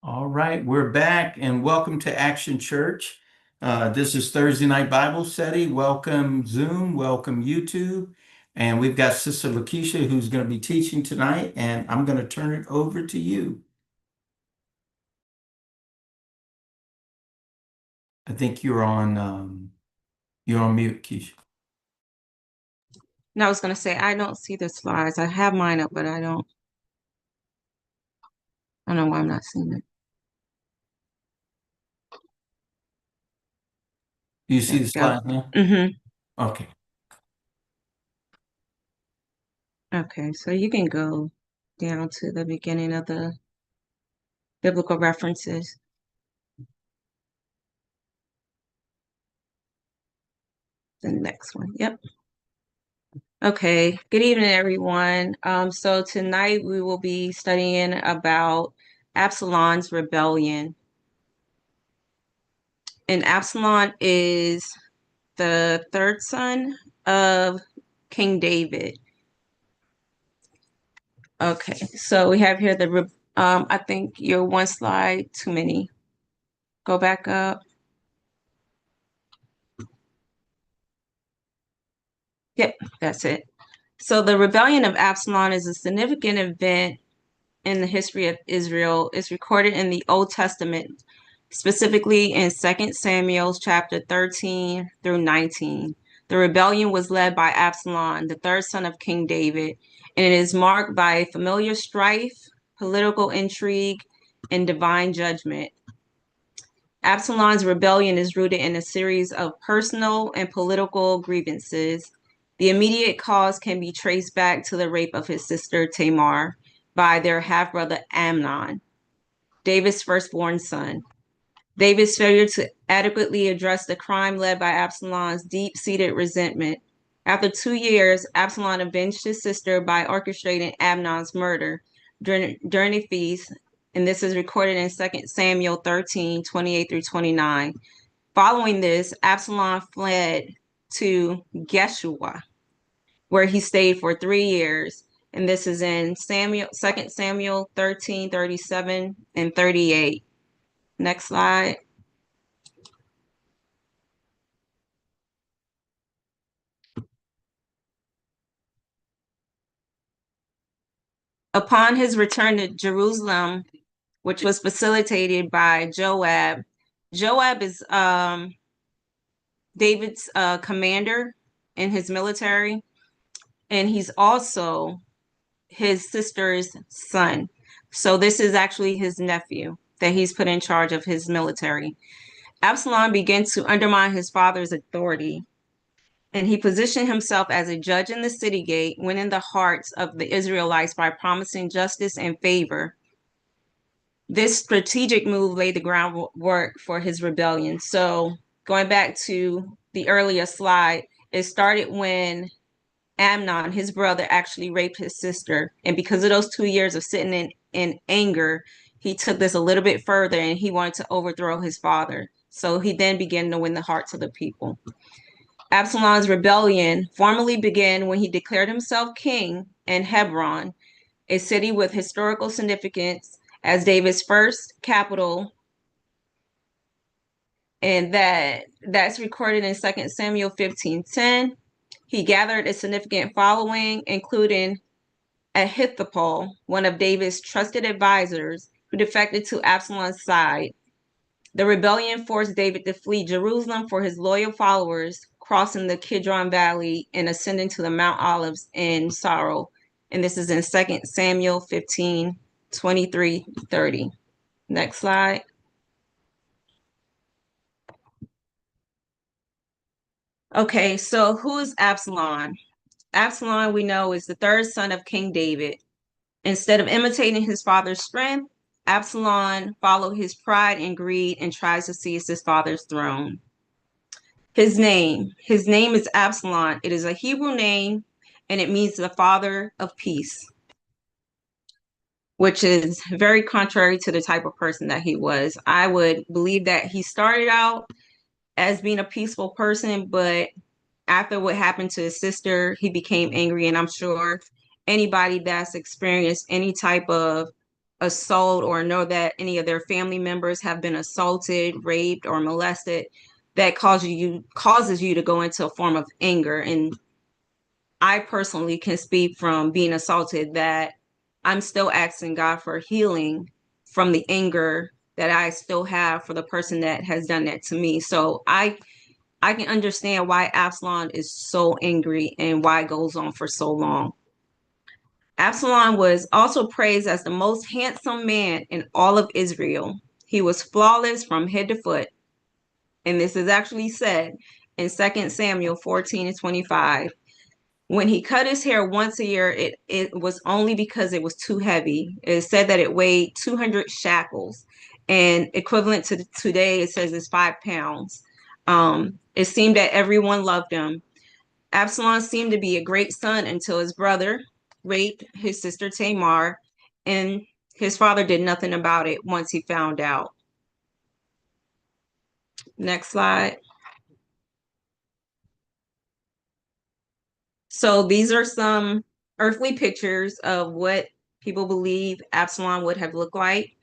All right, we're back and welcome to Action Church. This is Thursday Night Bible Study. Welcome Zoom, welcome YouTube. And we've got Sister Lakeisha who's going to be teaching tonight, and I'm going to turn it over to you. I think you're on mute, Keisha. No, I was going to say, I don't see the slides. I have mine up, but I don't know why I'm not seeing it. Do you see the slide now? Mm-hmm. Okay. Okay, so you can go down to the beginning of the biblical references. The next one. Yep. Okay, good evening, everyone. So tonight we will be studying about Absalom's rebellion. And Absalom is the third son of King David. Okay, so we have here I think you're one slide too many. Go back up. Yep, that's it. So the rebellion of Absalom is a significant event in the history of Israel. It's recorded in the Old Testament, specifically in 2 Samuel chapter 13 through 19. The rebellion was led by Absalom, the third son of King David, and it is marked by familiar strife, political intrigue, and divine judgment. Absalom's rebellion is rooted in a series of personal and political grievances. The immediate cause can be traced back to the rape of his sister Tamar by their half-brother Amnon, David's firstborn son. David's failure to adequately address the crime led by Absalom's deep-seated resentment. After 2 years, Absalom avenged his sister by orchestrating Amnon's murder during a feast, and this is recorded in 2 Samuel 13, 28 through 29. Following this, Absalom fled to Geshua, where he stayed for 3 years, and this is in 2 Samuel 13, 37 and 38. Next slide. Upon his return to Jerusalem, which was facilitated by Joab. Joab is David's commander in his military, and he's also his sister's son. So this is actually his nephew that he's put in charge of his military. Absalom began to undermine his father's authority, and he positioned himself as a judge in the city gate, winning the hearts of the Israelites by promising justice and favor. This strategic move laid the groundwork for his rebellion. So going back to the earlier slide, it started when Amnon, his brother, actually raped his sister. And because of those 2 years of sitting in anger, he took this a little bit further and he wanted to overthrow his father. So he then began to win the hearts of the people. Absalom's rebellion formally began when he declared himself king in Hebron, a city with historical significance as David's first capital, and that's recorded in 2 Samuel 15:10. He gathered a significant following, including Ahithophel, one of David's trusted advisors, who defected to Absalom's side. The rebellion forced David to flee Jerusalem for his loyal followers, crossing the Kidron Valley and ascending to the Mount Olives in sorrow. And this is in 2 Samuel 15, 23, 30. Next slide. Okay, so who is Absalom? Absalom, we know, is the third son of King David. Instead of imitating his father's strength, Absalom followed his pride and greed and tries to seize his father's throne. His name is Absalom. It is a Hebrew name, and it means the father of peace, which is very contrary to the type of person that he was. I would believe that he started out as being a peaceful person, but after what happened to his sister, he became angry. And I'm sure anybody that's experienced any type of assault or know that any of their family members have been assaulted, raped, or molested, that causes you to go into a form of anger. And I personally can speak from being assaulted that I'm still asking God for healing from the anger that I still have for the person that has done that to me. So I can understand why Absalom is so angry and why it goes on for so long. Absalom was also praised as the most handsome man in all of Israel. He was flawless from head to foot. And this is actually said in 2 Samuel 14 and 25. When he cut his hair once a year, it was only because it was too heavy. It said that it weighed 200 shekels, and equivalent to today, it says it's 5 pounds. It seemed that everyone loved him. Absalom seemed to be a great son until his brother raped his sister Tamar, and his father did nothing about it once he found out. Next slide. So these are some earthly pictures of what people believe Absalom would have looked like.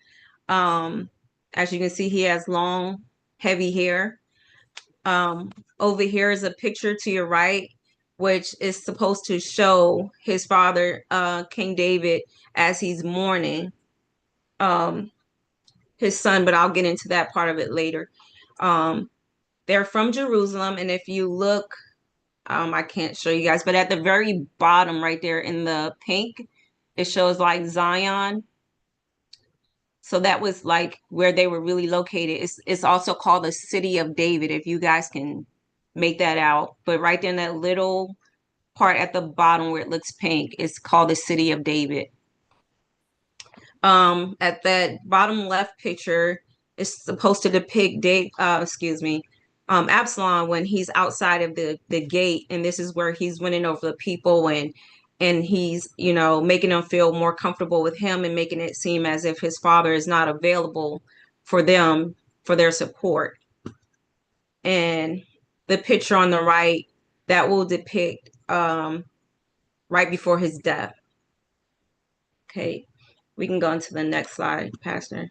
As you can see, he has long, heavy hair. Over here is a picture to your right, which is supposed to show his father, King David, as he's mourning his son, but I'll get into that part of it later. They're from Jerusalem, and if you look, I can't show you guys, but at the very bottom right there in the pink, it shows like Zion. So that was like where they were really located. It's also called the City of David, if you guys can make that out. But right there in that little part at the bottom where it looks pink, it's called the City of David. At that bottom left picture, it's supposed to depict Absalom when he's outside of the gate, and this is where he's winning over the people and he's, you know, making them feel more comfortable with him and making it seem as if his father is not available for them for their support. And the picture on the right, that will depict right before his death. Okay, we can go into the next slide, Pastor.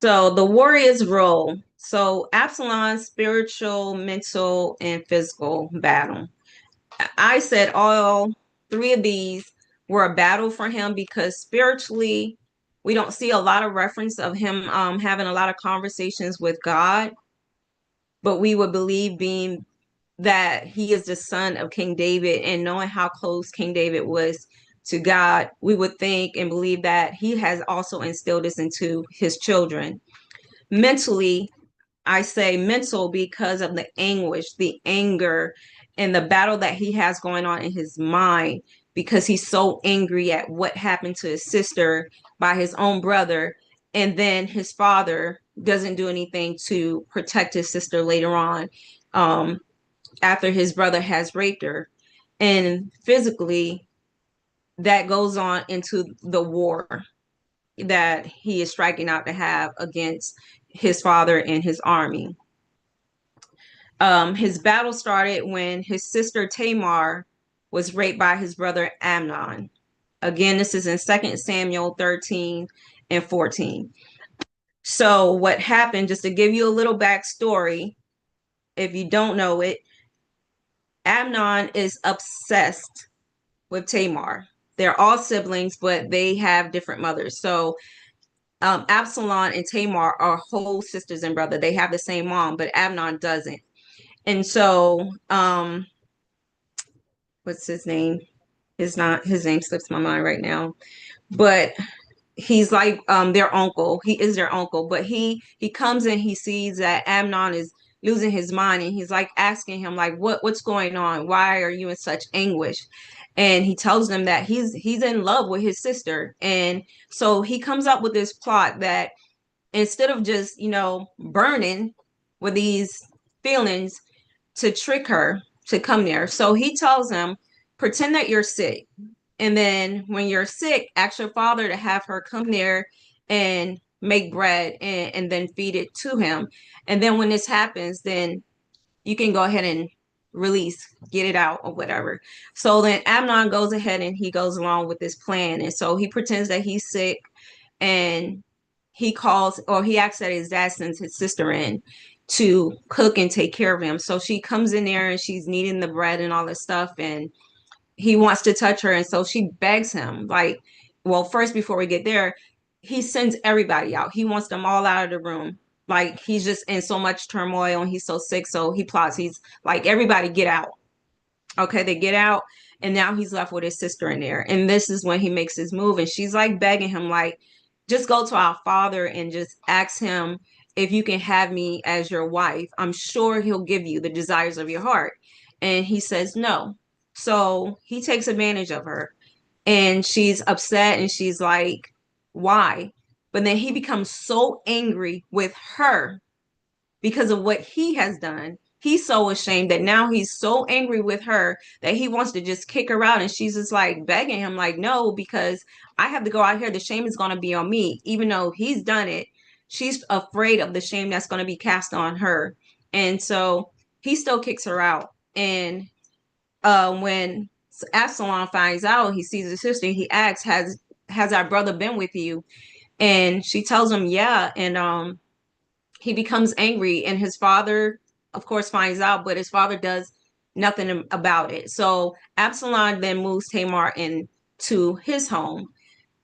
So the warrior's role. So Absalom's spiritual, mental, and physical battle. I said all three of these were a battle for him because spiritually, we don't see a lot of reference of him having a lot of conversations with God, but we would believe being that he is the son of King David and knowing how close King David was to God, we would think and believe that he has also instilled this into his children. Mentally, I say mental because of the anguish, the anger, and the battle that he has going on in his mind because he's so angry at what happened to his sister by his own brother. And then his father doesn't do anything to protect his sister later on after his brother has raped her. And physically, that goes on into the war that he is striking out to have against his father and his army. His battle started when his sister Tamar was raped by his brother Amnon. Again, this is in 2 Samuel 13 and 14. So what happened, just to give you a little backstory, if you don't know it, Amnon is obsessed with Tamar. They're all siblings, but they have different mothers. So Absalom and Tamar are whole sisters and brother. They have the same mom, but Amnon doesn't. And so, what's his name? His name slips my mind right now, but he's like their uncle. He is their uncle, but he comes in, he sees that Amnon is losing his mind, and he's like asking him like, what's going on? Why are you in such anguish? And he tells them that he's in love with his sister. And so he comes up with this plot that instead of just, you know, burning with these feelings, to trick her to come there. So he tells him, pretend that you're sick. And then when you're sick, ask your father to have her come there and make bread and then feed it to him. And then when this happens, then you can go ahead and release, get it out or whatever. So then Amnon goes ahead and he goes along with this plan. And so he pretends that he's sick, and he calls, or he asks that his dad sends his sister in to cook and take care of him. So she comes in there and she's kneading the bread and all this stuff, and he wants to touch her. And so she begs him, like, well, first, before we get there, he sends everybody out. He wants them all out of the room. Like, he's just in so much turmoil and he's so sick. So he plots, he's like, everybody get out. Okay, they get out. And now he's left with his sister in there. And this is when he makes his move. And she's like begging him, like, just go to our father and just ask him if you can have me as your wife. I'm sure he'll give you the desires of your heart. And he says no. So he takes advantage of her, and she's upset and she's like, why? But then he becomes so angry with her because of what he has done. He's so ashamed that now he's so angry with her that he wants to just kick her out. And she's just like begging him, like, no, because I have to go out here. The shame is going to be on me. Even though he's done it, she's afraid of the shame that's going to be cast on her. And so he still kicks her out. And when Absalom finds out, he sees his sister, he asks, has our brother been with you? And she tells him, yeah. And he becomes angry, and his father, of course, finds out, but his father does nothing about it. So Absalom then moves Tamar into his home.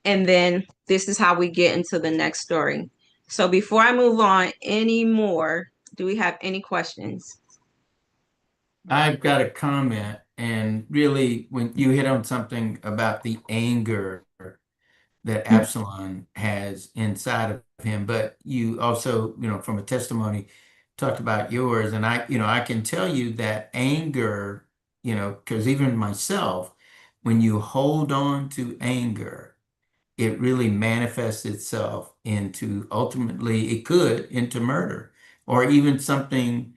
And then this is how we get into the next story. So before I move on any more, do we have any questions? I've got a comment, and really, when you hit on something about the anger that Absalom has inside of him, but you also, from a testimony, talked about yours, and I can tell you that anger, because even myself, when you hold on to anger, it really manifests itself into, ultimately it could, into murder, or even something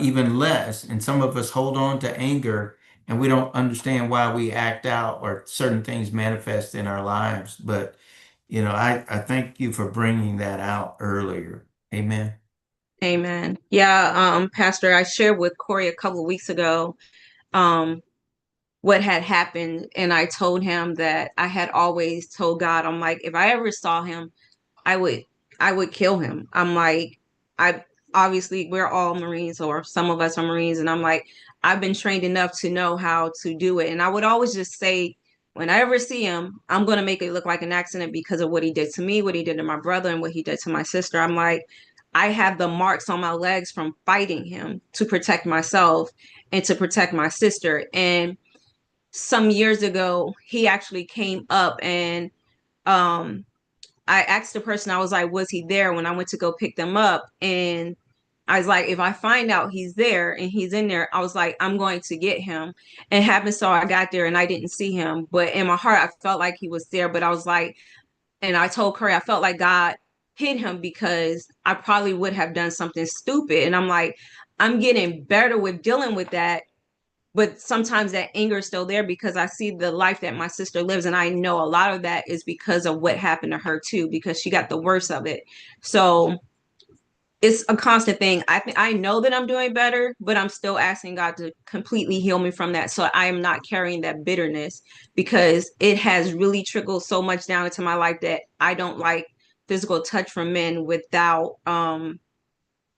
even less. And some of us hold on to anger and we don't understand why we act out or certain things manifest in our lives. But I thank you for bringing that out earlier. Amen. Amen. Yeah, Pastor, I shared with Corey a couple of weeks ago um, what had happened, and I told him that I had always told God, I'm like, if I ever saw him, I would I would kill him. I'm like, I obviously we're all Marines, or some of us are Marines, and I'm like, I've been trained enough to know how to do it. And I would always just say, when I ever see him, I'm gonna make it look like an accident because of what he did to me, what he did to my brother, and what he did to my sister. I'm like, I have the marks on my legs from fighting him to protect myself and to protect my sister. And some years ago, he actually came up, and um I asked the person, I was like, was he there when I went to go pick them up? And I was like, if I find out he's there and he's in there, I was like, I'm going to get him. And happened so I got there and I didn't see him. But in my heart, I felt like he was there. But I was like, and I told Curry, I felt like God hid him because I probably would have done something stupid. And I'm like, I'm getting better with dealing with that, but sometimes that anger is still there because I see the life that my sister lives, and I know a lot of that is because of what happened to her too, because she got the worst of it. So it's a constant thing. I know that I'm doing better, but I'm still asking God to completely heal me from that, so I am not carrying that bitterness, because it has really trickled so much down into my life that I don't like physical touch from men without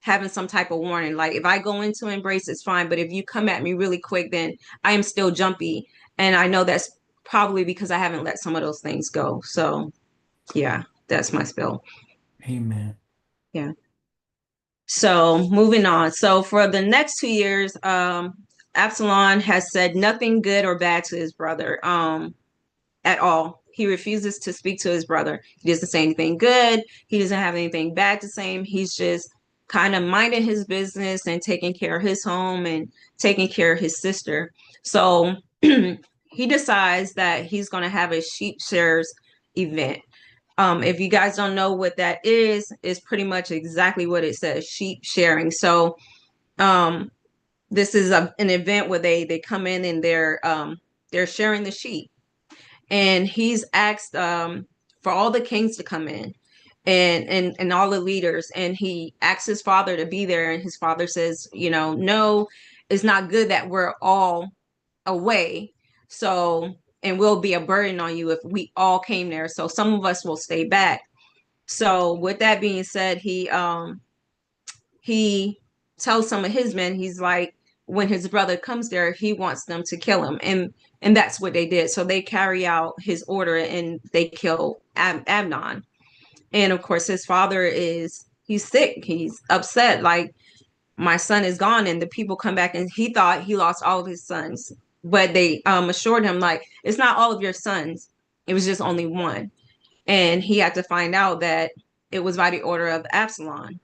having some type of warning. Like, if I go into embrace, it's fine. But if you come at me really quick, then I am still jumpy. And I know that's probably because I haven't let some of those things go. So yeah, that's my spill. Amen. Yeah. So moving on. So for the next 2 years, Absalom has said nothing good or bad to his brother at all. He refuses to speak to his brother. He doesn't say anything good. He doesn't have anything bad to say. He's just kind of minding his business and taking care of his home and taking care of his sister. So he decides that he's going to have a sheep shares event. If you guys don't know what that is pretty much exactly what it says, sheep sharing. So um, this is an event where they come in and they're sharing the sheep, and he's asked for all the kings to come in, and all the leaders, and he asks his father to be there, and his father says, no. it's not good that we're all away. So, and will be a burden on you if we all came there. So some of us will stay back. So with that being said, he tells some of his men, he's like, when his brother comes there, he wants them to kill him. And that's what they did. So they carry out his order and they kill Amnon. And of course, his father he's sick. He's upset. Like, my son is gone. And the people come back and he thought he lost all of his sons. But they assured him, like, it's not all of your sons. It was just only one. And he had to find out that it was by the order of Absalom.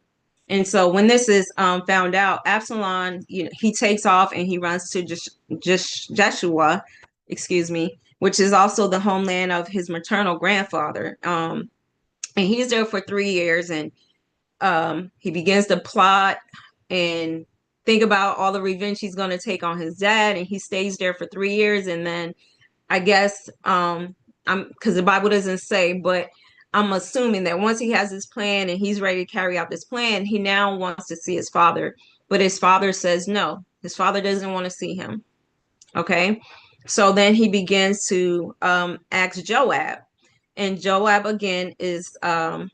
And so when this is found out, Absalom, he takes off and he runs to just Jeshua, excuse me, which is also the homeland of his maternal grandfather. And he's there for 3 years, and he begins to plot and think about all the revenge he's going to take on his dad. And he stays there for 3 years, and then I guess I'm because the Bible doesn't say, but I'm assuming that once he has his plan and he's ready to carry out this plan, he now wants to see his father. But his father says no. His father doesn't want to see him. Okay. So then he begins to ask Joab. And Joab, again, is the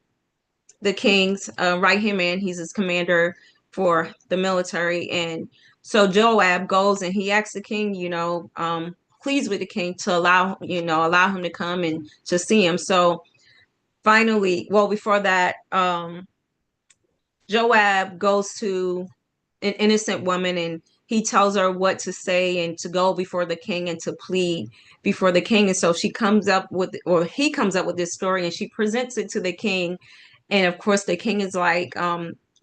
king's right-hand man. He's his commander for the military. And so Joab goes and he asks the king, pleased with the king to allow him to come and to see him. So finally, well, before that, Joab goes to an innocent woman and he tells her what to say and to go before the king and to plead before the king. And so he comes up with this story and she presents it to the king. And of course, the king is like,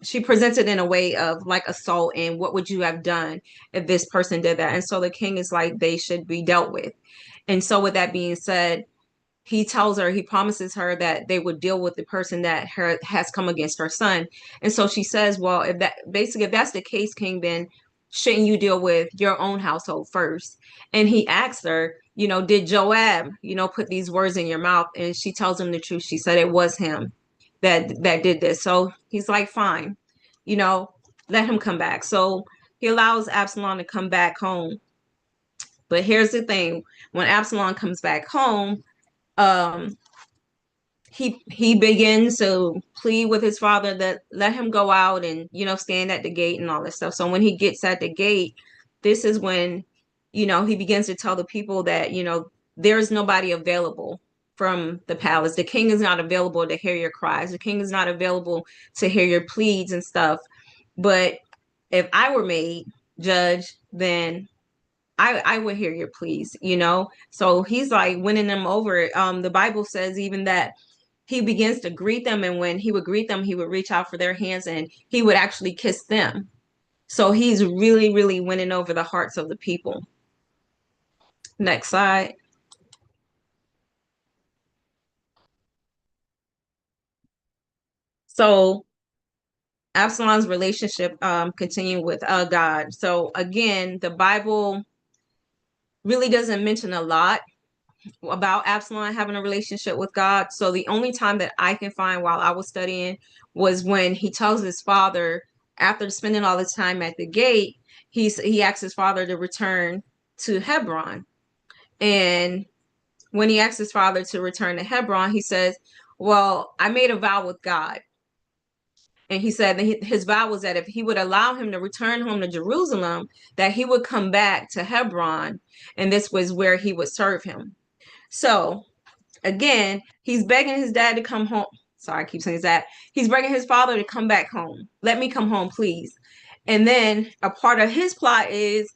she presents it in a way of like assault and what would you have done if this person did that? And so the king is like, they should be dealt with. And so with that being said, he promises her that they would deal with the person that has come against her son. And so she says, well, if that's the case, king, then shouldn't you deal with your own household first? And he asks her, did Joab, put these words in your mouth? And she tells him the truth. She said it was him that did this. So he's like, fine, let him come back. So he allows Absalom to come back home. But here's the thing. When Absalom comes back home, he begins to plead with his father that let him go out and stand at the gate and all this stuff. So when he gets at the gate, this is when he begins to tell the people that there's nobody available from the palace. The king is not available to hear your cries. The king is not available to hear your pleads and stuff. But if I were made judge, then I would hear your pleas, So he's like winning them over. The Bible says even that he begins to greet them. And when he would greet them, he would reach out for their hands and he would actually kiss them. So he's really, really winning over the hearts of the people. Next slide. So Absalom's relationship continued with God. So again, the Bible really doesn't mention a lot about Absalom having a relationship with God. So the only time that I can find while I was studying was when he tells his father, after spending all this time at the gate, he asks his father to return to Hebron. And when he asks his father to return to Hebron, he says, well, I made a vow with God. And he said that his vow was that if he would allow him to return home to Jerusalem, that he would come back to Hebron, and this was where he would serve him. So again, he's begging his dad to come home. Sorry, I keep saying that. He's begging his father to come back home. Let me come home, please. And then a part of his plot is,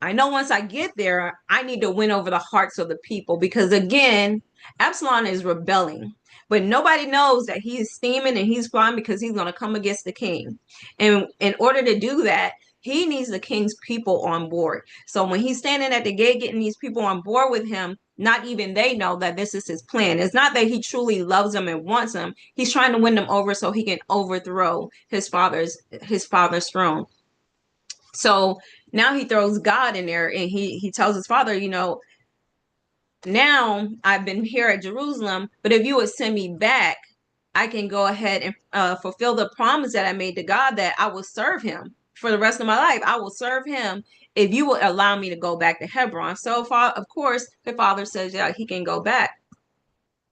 I know once I get there, I need to win over the hearts of the people, because again, Absalom is rebelling, but nobody knows that he's steaming and he's flying because he's going to come against the king. And in order to do that, he needs the king's people on board. So when he's standing at the gate getting these people on board with him, not even they know that this is his plan. It's not that he truly loves them and wants them. He's trying to win them over so he can overthrow his father's throne. So now he throws God in there and he tells his father, now I've been here at Jerusalem, but if you would send me back, I can go ahead and fulfill the promise that I made to God that I will serve him for the rest of my life. I will serve him if you will allow me to go back to Hebron. So, of course, the father says, yeah, he can go back.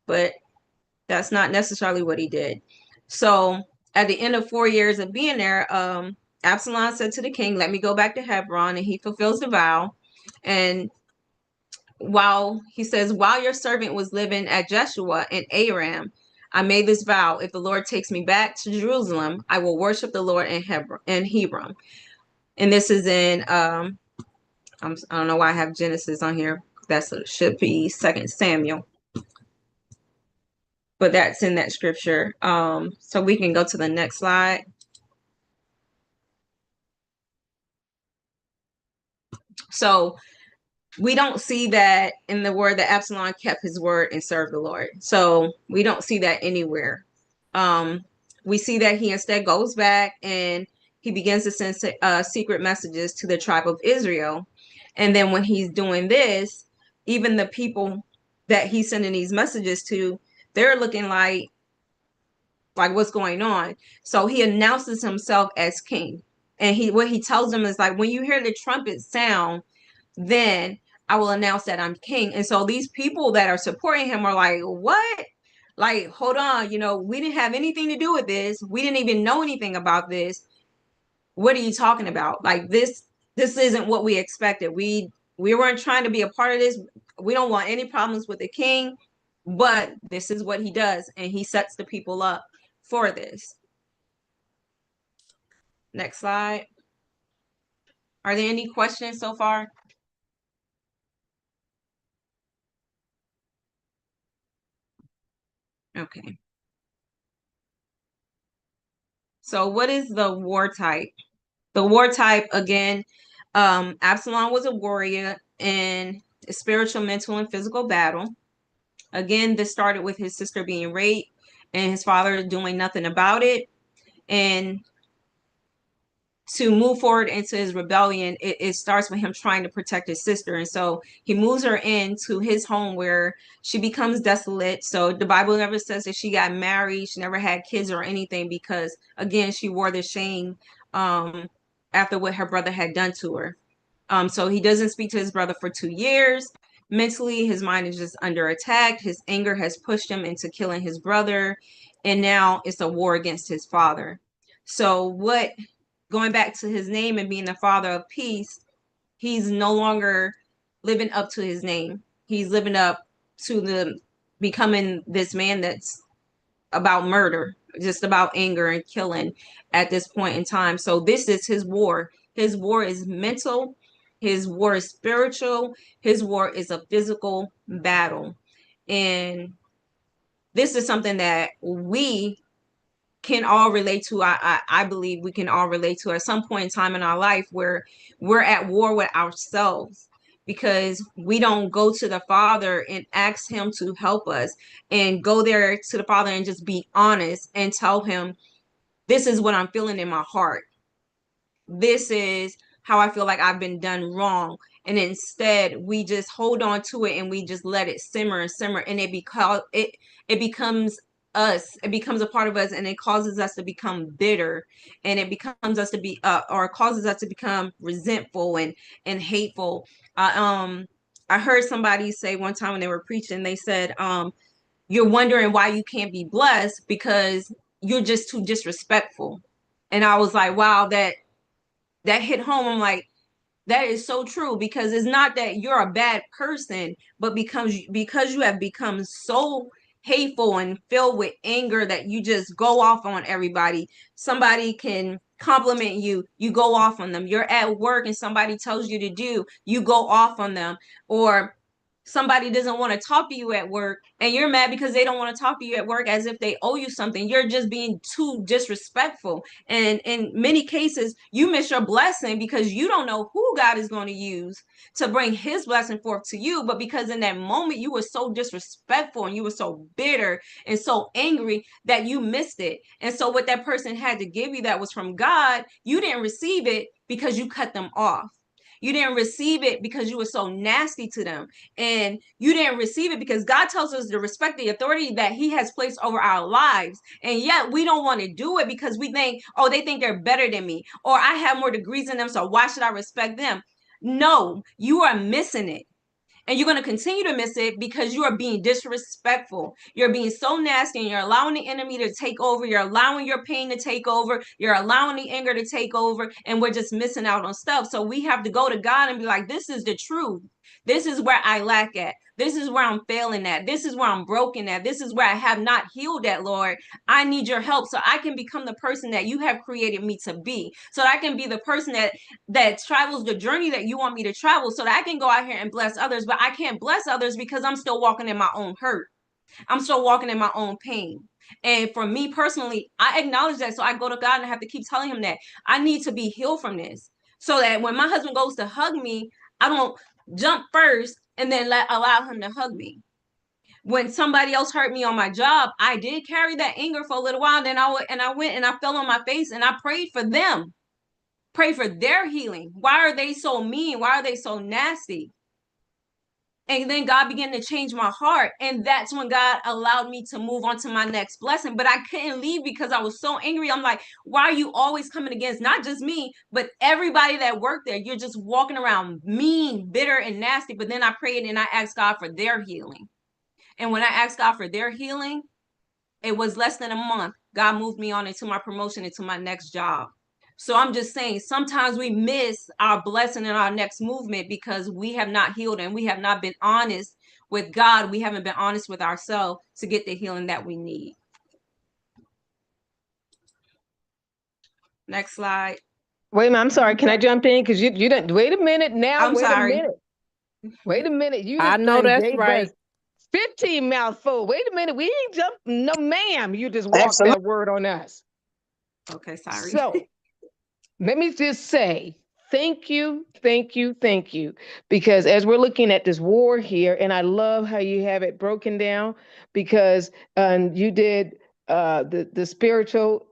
But that's not necessarily what he did. So at the end of 4 years of being there, Absalom said to the king, let me go back to Hebron, and he fulfills the vow. And while he says, while your servant was living at Jeshua and Aram, I made this vow: if the Lord takes me back to Jerusalem, I will worship the Lord in Hebron. And this is in I don't know why I have Genesis on here. That should be 2 Samuel. But that's in that scripture. So we can go to the next slide. So we don't see that in the word that Absalom kept his word and served the Lord. So we don't see that anywhere. We see that he instead goes back and he begins to send secret messages to the tribe of Israel. And then when he's doing this, even the people that he's sending these messages to, they're looking like what's going on. So he announces himself as king. And what he tells them is like, when you hear the trumpet sound, then I will announce that I'm king. And so these people that are supporting him are like, what? Like, hold on, we didn't have anything to do with this. We didn't even know anything about this. What are you talking about? Like, this isn't what we expected. We weren't trying to be a part of this. We don't want any problems with the king, but this is what he does. And he sets the people up for this. Next slide. Are there any questions so far? Okay. So what is the war type? The war type, again, Absalom was a warrior in a spiritual, mental, and physical battle. Again, this started with his sister being raped and his father doing nothing about it. And to move forward into his rebellion, it starts with him trying to protect his sister. And so he moves her into his home where she becomes desolate. So the Bible never says that she got married, she never had kids or anything, because again, she wore the shame after what her brother had done to her. So he doesn't speak to his brother for 2 years. Mentally, his mind is just under attack. His anger has pushed him into killing his brother. And now it's a war against his father. So going back to his name and being the father of peace, he's no longer living up to his name. He's living up to becoming this man that's about murder, just about anger and killing at this point in time. So this is his war. His war is mental. His war is spiritual. His war is a physical battle. And this is something that we can all relate to. I believe we can all relate to at some point in time in our life where we're at war with ourselves because we don't go to the Father and ask him to help us and go there to the Father and just be honest and tell him, this is what I'm feeling in my heart. This is how I feel like I've been done wrong. And instead we just hold on to it and we just let it simmer and simmer, and it becomes us. It becomes a part of us, and it causes us to become bitter, and it becomes us to be or causes us to become resentful and hateful. I heard somebody say one time when they were preaching, they said, you're wondering why you can't be blessed because you're just too disrespectful. And I was like, wow, that hit home. I'm like, that is so true, because it's not that you're a bad person, but because you have become so hateful and filled with anger that you just go off on everybody. Somebody can compliment you, you go off on them. You're at work and somebody tells you to do, you go off on them. Or somebody doesn't want to talk to you at work and you're mad because they don't want to talk to you at work as if they owe you something. You're just being too disrespectful. And in many cases, you miss your blessing because you don't know who God is going to use to bring his blessing forth to you. But because in that moment you were so disrespectful and you were so bitter and so angry that you missed it. And so what that person had to give you that was from God, you didn't receive it because you cut them off. You didn't receive it because you were so nasty to them. And you didn't receive it because God tells us to respect the authority that he has placed over our lives. And yet we don't want to do it because we think, oh, they think they're better than me, or I have more degrees than them, so why should I respect them? No, you are missing it. And you're going to continue to miss it because you are being disrespectful. You're being so nasty, and you're allowing the enemy to take over. You're allowing your pain to take over. You're allowing the anger to take over. And we're just missing out on stuff. So we have to go to God and be like, this is the truth. This is where I lack at. This is where I'm failing at. This is where I'm broken at. This is where I have not healed at, Lord. I need your help so I can become the person that you have created me to be. So that I can be the person that travels the journey that you want me to travel, so that I can go out here and bless others. But I can't bless others because I'm still walking in my own hurt. I'm still walking in my own pain. And for me personally, I acknowledge that. So I go to God and I have to keep telling him that I need to be healed from this. So that when my husband goes to hug me, I don't jump first and then allow him to hug me. When somebody else hurt me on my job, I did carry that anger for a little while. Then I went and I fell on my face and I prayed for them. Pray for their healing. Why are they so mean? Why are they so nasty? And then God began to change my heart. And that's when God allowed me to move on to my next blessing. But I couldn't leave because I was so angry. I'm like, why are you always coming against not just me, but everybody that worked there? You're just walking around mean, bitter, and nasty. But then I prayed and I asked God for their healing. And when I asked God for their healing, it was less than a month. God moved me on into my promotion, into my next job. So I'm just saying, sometimes we miss our blessing in our next movement because we have not healed and we have not been honest with God. We haven't been honest with ourselves to get the healing that we need. Next slide. Wait a minute, I'm sorry. Can I jump in? Because you didn't wait a minute now. I'm sorry. Wait a minute. You I just know done that's gave right. us 15 mouthful. Wait a minute. We ain't jumped. No, ma'am. You just walked Absolutely. that word on us. Okay, sorry. So let me just say thank you, thank you, thank you. Because as we're looking at this war here, and I love how you have it broken down, because you did the spiritual.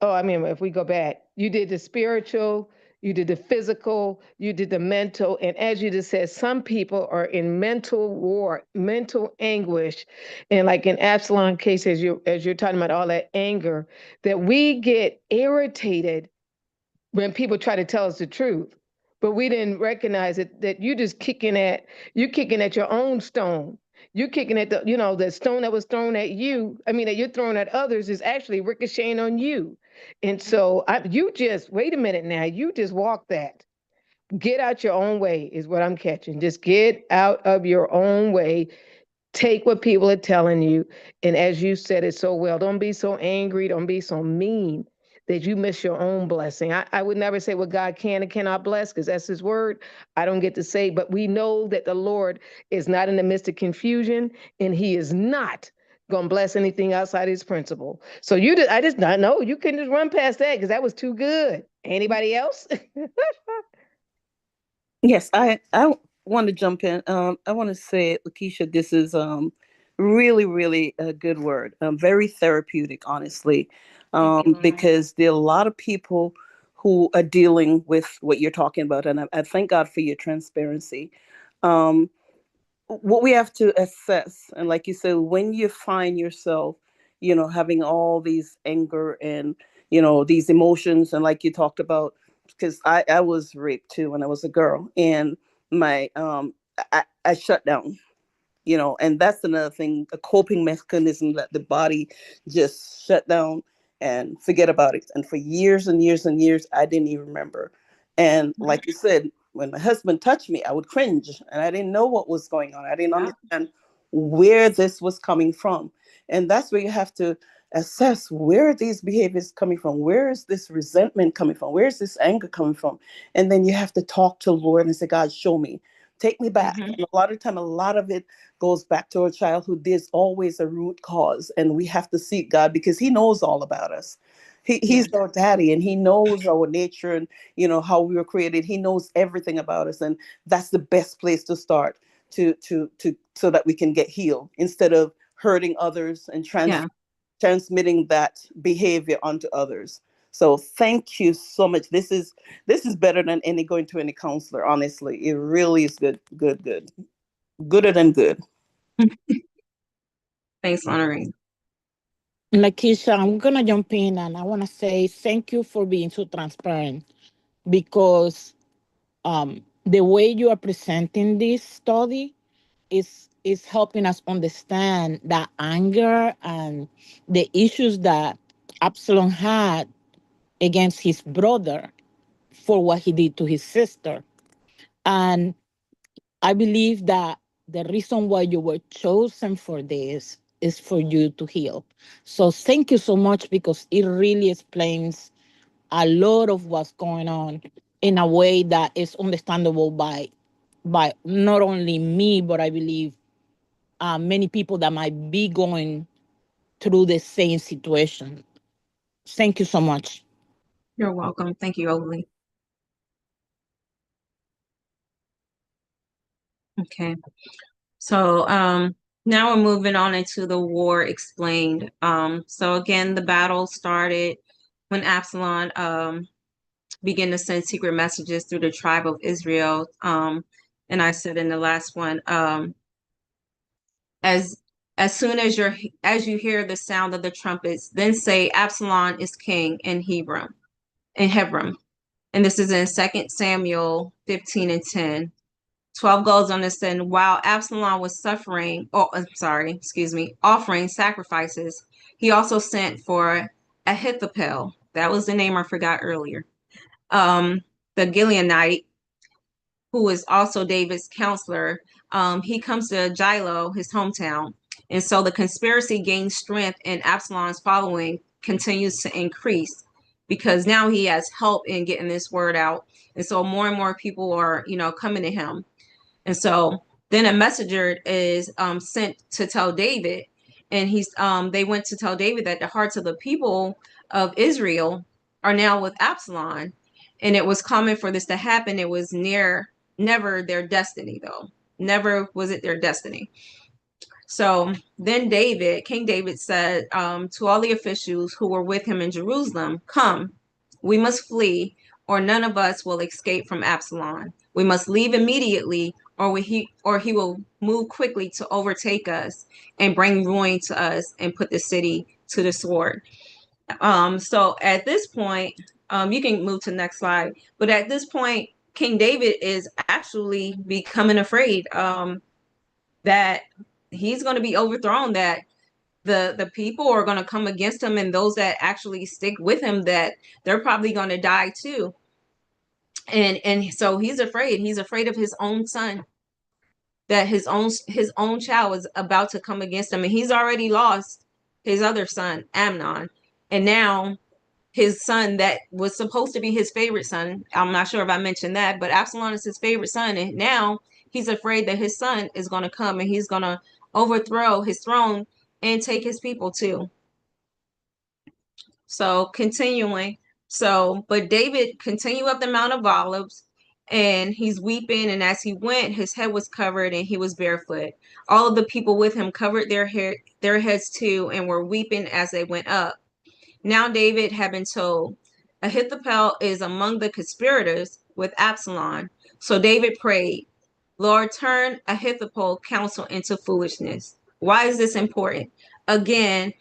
Oh, I mean, if we go back, you did the spiritual, you did the physical, you did the mental. And as you just said, some people are in mental war, mental anguish. And like in Absalom case, as you're talking about all that anger, that we get irritated when people try to tell us the truth. But we didn't recognize it, that you're kicking at your own stone. You're kicking at the stone that was thrown at you. I mean, that you're throwing at others is actually ricocheting on you. And so you just, wait a minute now, you just walk that. Get out your own way is what I'm catching. Just get out of your own way. Take what people are telling you. And as you said it so well, don't be so angry. Don't be so mean that you miss your own blessing. I would never say what God can and cannot bless, because that's his word. I don't get to say, but we know that the Lord is not in the midst of confusion, and he is not going to bless anything outside his principle. So I just not know. You couldn't just run past that because that was too good. Anybody else? Yes, I want to jump in. I want to say, Lakeisha, this is really, really a good word. Very therapeutic, honestly, because there are a lot of people who are dealing with what you're talking about, and I thank God for your transparency. What we have to assess, and like you said, when you find yourself, having all these anger and these emotions, and like you talked about, because I was raped too when I was a girl, and my I shut down, and that's another thing, a coping mechanism, that the body just shut down and forget about it. And for years and years and years, I didn't even remember. And like you said, when my husband touched me, I would cringe, and I didn't know what was going on. I didn't understand where this was coming from. And that's where you have to assess, where are these behaviors coming from? Where is this resentment coming from? Where is this anger coming from? And then you have to talk to the Lord and say, God, show me, take me back. And a lot of it goes back to our childhood. There's always a root cause, and we have to seek God because he knows all about us. He's our daddy, and he knows our nature and how we were created. He knows everything about us, and that's the best place to start to so that we can get healed instead of hurting others and transmitting that behavior onto others. So thank you so much. This is better than any going to any counselor. Honestly, it really is good, gooder than good. Thanks, Lorraine. Lakeisha, I'm gonna jump in and I want to say thank you for being so transparent because the way you are presenting this study is helping us understand that anger and the issues that Absalom had against his brother for what he did to his sister. And I believe that the reason why you were chosen for this is for you to heal. So thank you so much because it really explains a lot of what's going on in a way that is understandable by not only me, but I believe many people that might be going through the same situation. Thank you so much. You're welcome. Thank you, Oakley. Okay. So now we're moving on into the war explained. So again, the battle started when Absalom began to send secret messages through the tribe of Israel. And I said in the last one, as soon as you hear the sound of the trumpets, then say Absalom is king in Hebron. And this is in 2 Samuel 15:10. 12 goes on to say, while Absalom was offering sacrifices, he also sent for Ahithophel. That was the name I forgot earlier. The Gileonite, who is also David's counselor, he comes to Shiloh, his hometown. And so the conspiracy gains strength and Absalom's following continues to increase because now he has help in getting this word out. And so more and more people are, coming to him. And so then a messenger is sent to tell David, and they went to tell David that the hearts of the people of Israel are now with Absalom. And it was common for this to happen. It was never their destiny, though. Never was it their destiny. So then King David said to all the officials who were with him in Jerusalem, come, we must flee, or none of us will escape from Absalom. We must leave immediately, or he will move quickly to overtake us and bring ruin to us and put the city to the sword. So at this point, you can move to the next slide. But at this point, King David is actually becoming afraid that he's going to be overthrown, that the people are going to come against him, and those that actually stick with him, that they're probably going to die too. And so he's afraid of his own son, that his own child is about to come against him, and he's already lost his other son, Amnon. And now his son that was supposed to be his favorite son, I'm not sure if I mentioned that, but Absalom is his favorite son, and now he's afraid that his son is going to come and he's going to overthrow his throne and take his people too. So continuing, but David continued up the Mount of Olives, and he's weeping, and as he went, his head was covered and he was barefoot. All of the people with him covered their heads too, and were weeping as they went up. Now David had been told, Ahithophel is among the conspirators with Absalom. So David prayed, Lord, turn Ahithophel's counsel into foolishness. Why is this important? Again,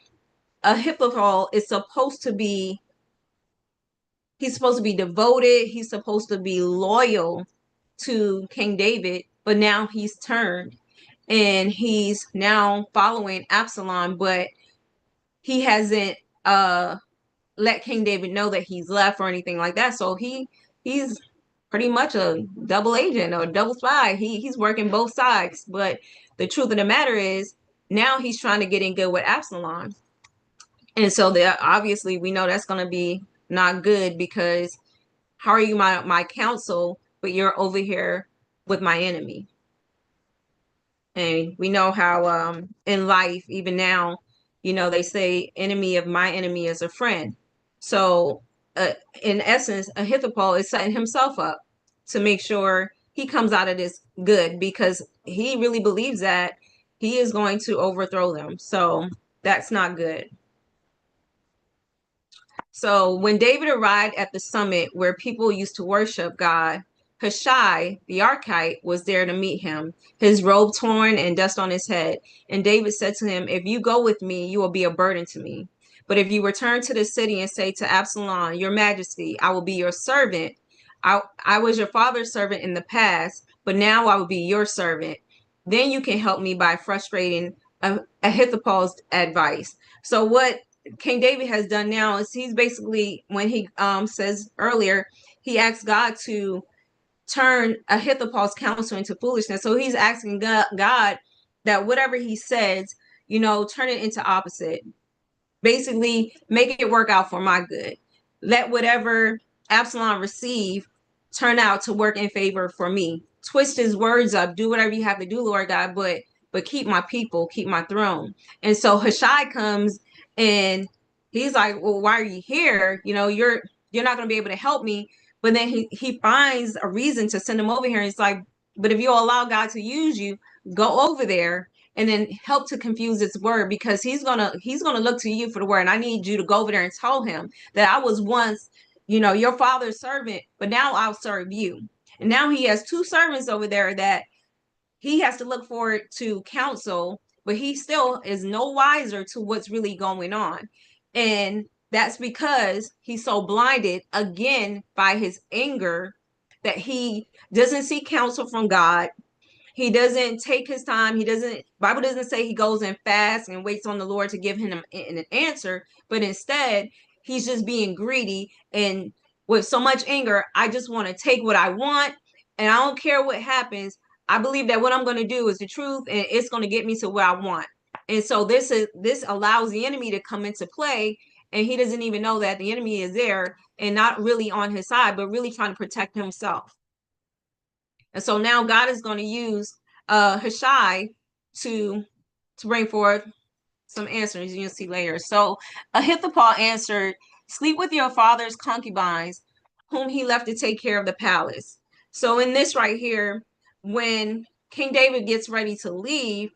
Ahithophel is supposed to be devoted. He's supposed to be loyal to King David, but now he's turned and he's now following Absalom, but he hasn't let King David know that he's left or anything like that. So he's pretty much a double agent or a double spy. He's working both sides. But the truth of the matter is now he's trying to get in good with Absalom. And so obviously we know that's going to be not good, because how are you my counsel, but you're over here with my enemy? And we know how in life, even now, they say enemy of my enemy is a friend. So in essence, Ahithophel is setting himself up to make sure he comes out of this good, because he really believes that he is going to overthrow them. So that's not good. So when David arrived at the summit where people used to worship God, Hushai, the Archite, was there to meet him, his robe torn and dust on his head. And David said to him, "If you go with me, you will be a burden to me. But if you return to the city and say to Absalom, Your Majesty, I will be your servant. I was your father's servant in the past, but now I will be your servant. Then you can help me by frustrating Ahithophel's advice." So what King David has done now is he's basically, when he says earlier, he asked God to turn Ahithophel's counsel into foolishness. So he's asking God that whatever he says, turn it into opposite. Basically, make it work out for my good. Let whatever Absalom receive turn out to work in favor for me. Twist his words up. Do whatever you have to do, Lord God, but keep my people, keep my throne. And so Hushai comes and he's like, "Well, why are you here? You're not going to be able to help me." But then he finds a reason to send him over here. And he's like, "But if you allow God to use you, go over there and then help to confuse its word, because he's gonna look to you for the word. And I need you to go over there and tell him that I was once, your father's servant, but now I'll serve you." And now he has two servants over there that he has to look forward to counsel, but he still is no wiser to what's really going on. And that's because he's so blinded again by his anger that he doesn't seek counsel from God. He doesn't take his time. Bible doesn't say he goes and fasts and waits on the Lord to give him an answer, but instead he's just being greedy. And with so much anger, I just want to take what I want and I don't care what happens. I believe that what I'm going to do is the truth and it's going to get me to where I want. And so this allows the enemy to come into play, and he doesn't even know that the enemy is there and not really on his side, but really trying to protect himself. And so now God is going to use Hushai to bring forth some answers you'll see later. So Ahithophel answered, "Sleep with your father's concubines, whom he left to take care of the palace." So in this right here, when King David gets ready to leave,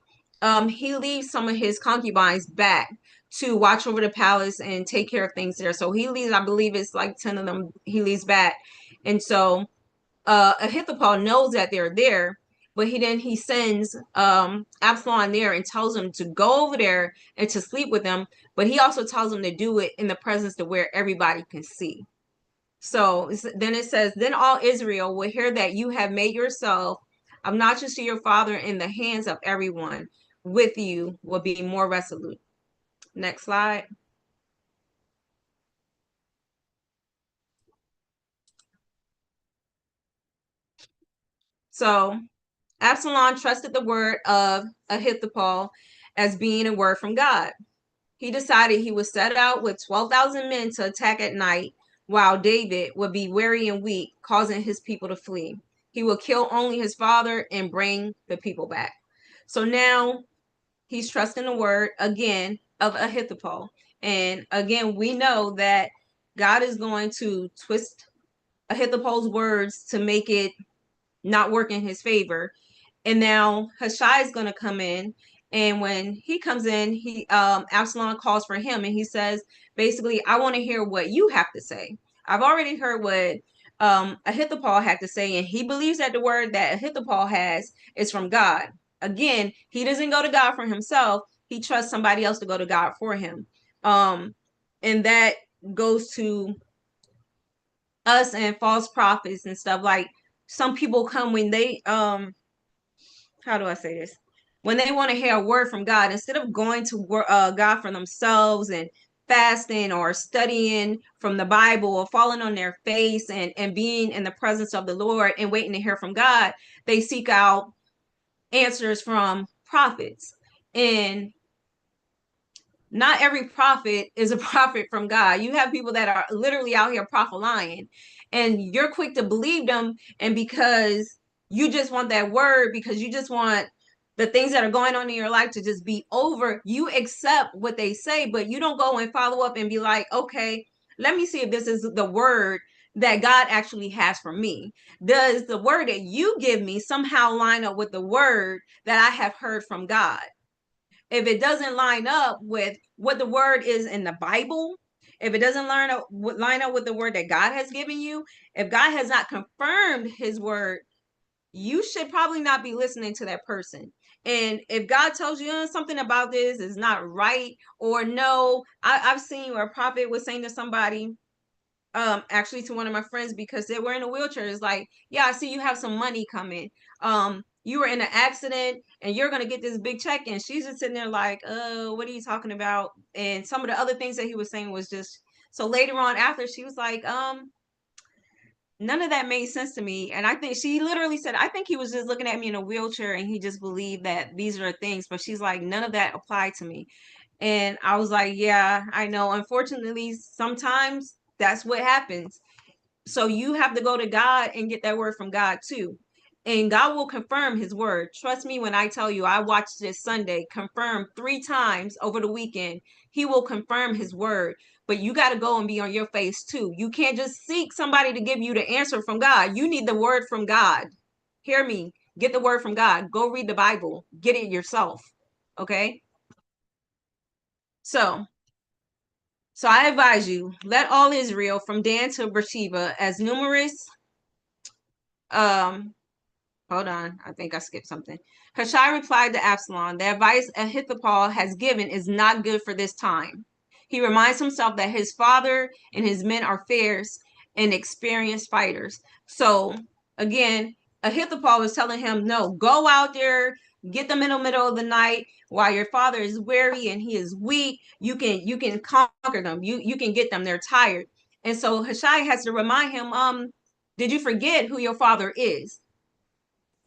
he leaves some of his concubines back to watch over the palace and take care of things there. So he leaves, I believe it's like 10 of them he leaves back. And so Ahithophel knows that they're there, but he sends Absalom there and tells him to go over there and to sleep with them, but he also tells him to do it in the presence to where everybody can see. So then it says, "Then all Israel will hear that you have made yourself obnoxious to your father in the hands of everyone. With you will be more resolute." Next slide. So Absalom trusted the word of Ahithophel as being a word from God. He decided he would set out with 12,000 men to attack at night, while David would be weary and weak, causing his people to flee. He would kill only his father and bring the people back. So now he's trusting the word again of Ahithophel. And again, we know that God is going to twist Ahithophel's words to make it not work in his favor. And now Hushai is going to come in. And when he comes in, Absalom calls for him and he says, basically, "I want to hear what you have to say. I've already heard what Ahithophel had to say, and he believes that the word that Ahithophel has is from God." Again, he doesn't go to God for himself. He trusts somebody else to go to God for him. And that goes to us and false prophets and stuff. Like, some people come when they how do I say this? When they want to hear a word from God, instead of going to God for themselves and fasting or studying from the Bible or falling on their face and being in the presence of the Lord and waiting to hear from God, they seek out answers from prophets. And not every prophet is a prophet from God. You have people that are literally out here prophesying, and you're quick to believe them. And because you just want that word, because you just want the things that are going on in your life to just be over, you accept what they say, but you don't go and follow up and be like, "Okay, let me see if this is the word that God actually has for me. Does the word that you give me somehow line up with the word that I have heard from God?" If it doesn't line up with what the word is in the Bible, If it doesn't line up with the word that God has given you, if God has not confirmed his word, you should probably not be listening to that person. And if God tells you something about this is not right, or no, I've seen where a prophet was saying to somebody, actually to one of my friends, because they were in a wheelchair, is like, yeah, I see you have some money coming. You were in an accident and you're gonna get this big check. And she's just sitting there like, what are you talking about? And some of the other things that he was saying was just, so later on after, she was like, none of that made sense to me. And I think she literally said, I think he was just looking at me in a wheelchair and he just believed that these are things, but she's like, none of that applied to me. And I was like, yeah, I know. Unfortunately, sometimes that's what happens. So you have to go to God and get that word from God too. And God will confirm his word. Trust me when I tell you, I watched this Sunday confirmed 3 times over the weekend. He will confirm his word. But you got to go and be on your face too. You can't just seek somebody to give you the answer from God. You need the word from God. Hear me. Get the word from God. Go read the Bible. Get it yourself. Okay? So I advise you, let all Israel from Dan to Beersheba, as numerous, hold on, I think I skipped something. Hushai replied to Absalom, the advice Ahithophel has given is not good for this time. He reminds himself that his father and his men are fierce and experienced fighters. So again, Ahithophel was telling him, no, go out there, get them in the middle of the night while your father is weary and he is weak. You can conquer them. You can get them. They're tired. And so Hushai has to remind him, did you forget who your father is?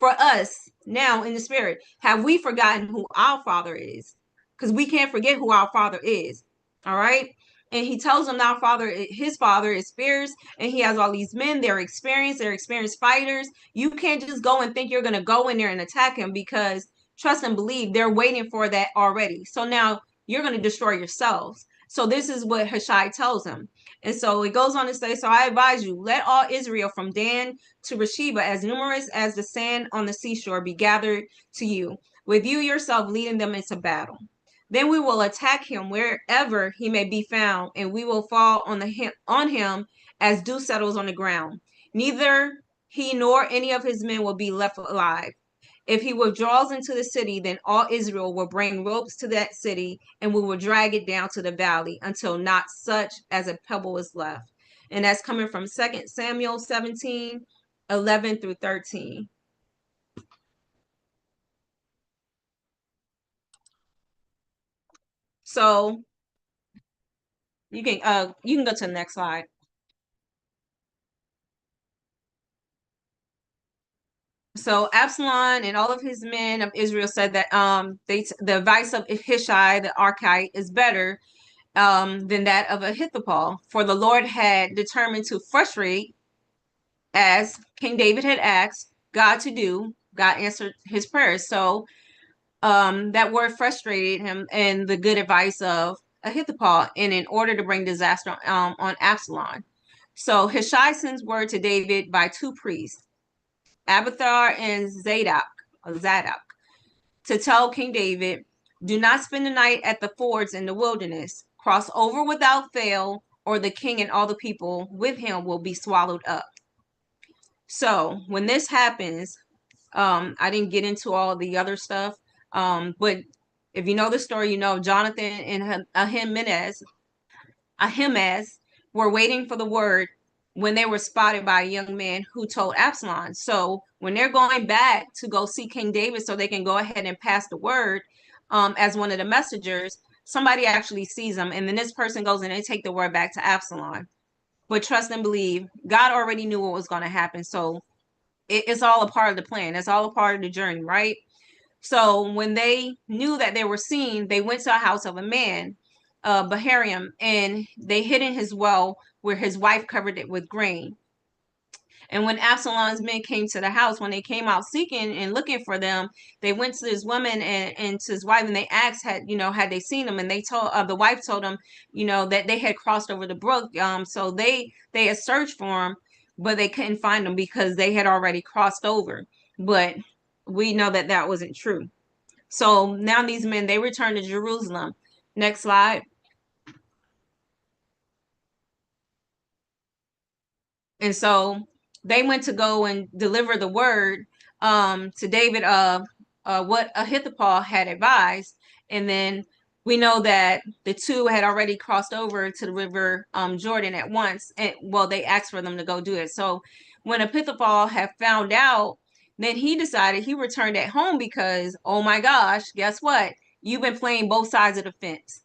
For us now in the spirit, have we forgotten who our father is? Because we can't forget who our father is. All right. And he tells them our father, his father is fierce, and he has all these men. They're experienced fighters. You can't just go and think you're going to go in there and attack him, because trust and believe they're waiting for that already. So now you're going to destroy yourselves. So this is what Hushai tells him. And so it goes on to say, so I advise you, let all Israel from Dan to Beersheba, as numerous as the sand on the seashore, be gathered to you, with you yourself leading them into battle. Then we will attack him wherever he may be found, and we will fall on him as dew settles on the ground. Neither he nor any of his men will be left alive. If he withdraws into the city, then all Israel will bring ropes to that city, and we will drag it down to the valley until not such as a pebble is left. And that's coming from 2 Samuel 17, 11 through 13. So you can go to the next slide. So Absalom and all of his men of Israel said that the advice of Hushai the Archite is better than that of Ahithophel, for the Lord had determined to frustrate, as King David had asked God to do. God answered his prayers. So that word frustrated him and the good advice of Ahithophel, and in order to bring disaster on Absalom. So Hushai sends word to David by 2 priests, Abiathar and Zadok, to tell King David, do not spend the night at the fords in the wilderness. Cross over without fail, or the king and all the people with him will be swallowed up. So when this happens, I didn't get into all the other stuff, but if you know the story, you know Jonathan and Ahimaaz were waiting for the word when they were spotted by a young man who told Absalom. So when they're going back to go see King David so they can go ahead and pass the word as one of the messengers, somebody actually sees them, and then this person goes and they take the word back to Absalom. But trust and believe, God already knew what was going to happen. So it's all a part of the plan. It's all a part of the journey, right? So when they knew that they were seen, they went to a house of a man, Bahariam, and they hid in his well where his wife covered it with grain. And when Absalom's men came to the house, when they came out seeking and looking for them, they went to his woman and to his wife, and they asked, had they seen them? And they told the wife told them, that they had crossed over the brook. So they had searched for him, but they couldn't find them because they had already crossed over. But we know that that wasn't true. So now these men, they return to Jerusalem. Next slide. And so they went to go and deliver the word to David of what Ahithophel had advised. And then we know that the two had already crossed over to the river Jordan at once. And well, they asked for them to go do it. So when Ahithophel had found out, then he decided he returned at home because, oh my gosh, guess what? You've been playing both sides of the fence.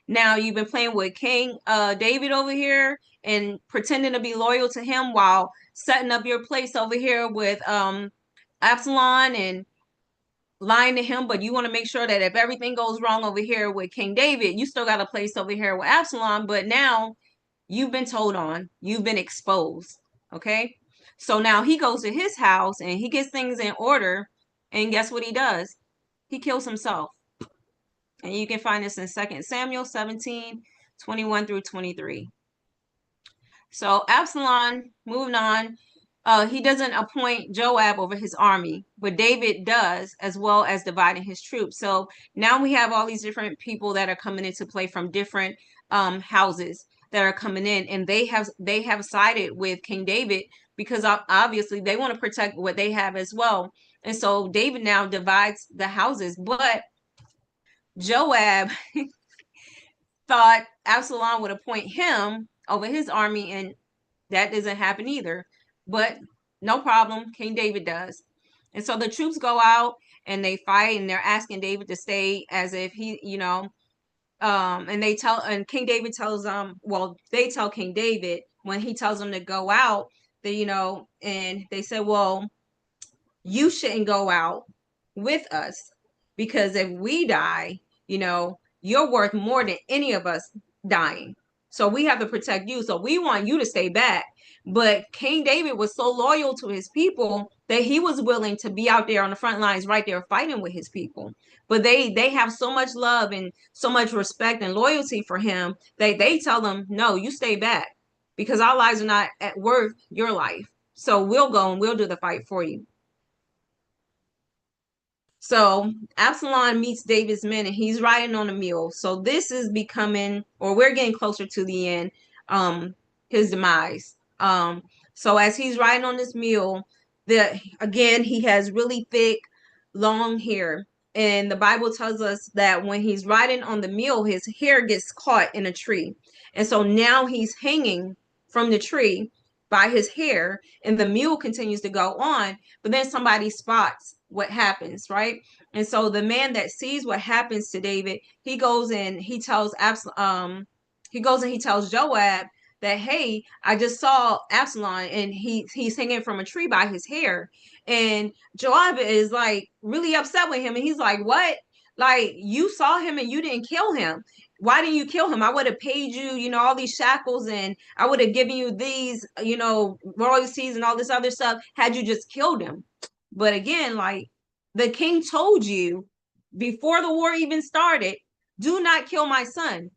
Now you've been playing with King David over here and pretending to be loyal to him while setting up your place over here with Absalom and lying to him. But you want to make sure that if everything goes wrong over here with King David, you still got a place over here with Absalom. But now you've been told on, you've been exposed. Okay. So now he goes to his house and he gets things in order. And guess what he does? He kills himself. And you can find this in 2 Samuel 17, 21 through 23. So Absalom, moving on, he doesn't appoint Joab over his army, but David does, as well as dividing his troops. So now we have all these different people that are coming into play from different houses that are coming in, and they have sided with King David because obviously they want to protect what they have as well. And so David now divides the houses, but Joab thought Absalom would appoint him over his army, and that doesn't happen either. But no problem, King David does. And so the troops go out and they fight, and they're asking David to stay as if he, and King David tells them, well, they tell King David when he tells them to go out, that, and they said, well, you shouldn't go out with us because if we die, you're worth more than any of us dying. So we have to protect you. So we want you to stay back. But King David was so loyal to his people that he was willing to be out there on the front lines right there fighting with his people. But they have so much love and so much respect and loyalty for him that they tell them, no, you stay back because our lives are not worth your life. So we'll go and we'll do the fight for you. So Absalom meets David's men and he's riding on a mule. So this is becoming, or we're getting closer to the end, his demise. So as he's riding on this mule, again, he has really thick, long hair. And the Bible tells us that when he's riding on the mule, his hair gets caught in a tree. And so now he's hanging from the tree by his hair, and the mule continues to go on, but then somebody spots what happens, right? And so the man that sees what happens to David, he goes and he tells Joab that, hey, I just saw Absalom and he's hanging from a tree by his hair. And Joab is like really upset with him, and he's like, what? Like, you saw him and you didn't kill him. Why didn't you kill him? I would have paid you, all these shackles, and I would have given you these, royalties and all this other stuff had you just killed him. But again, like, the king told you before the war even started, do not kill my son.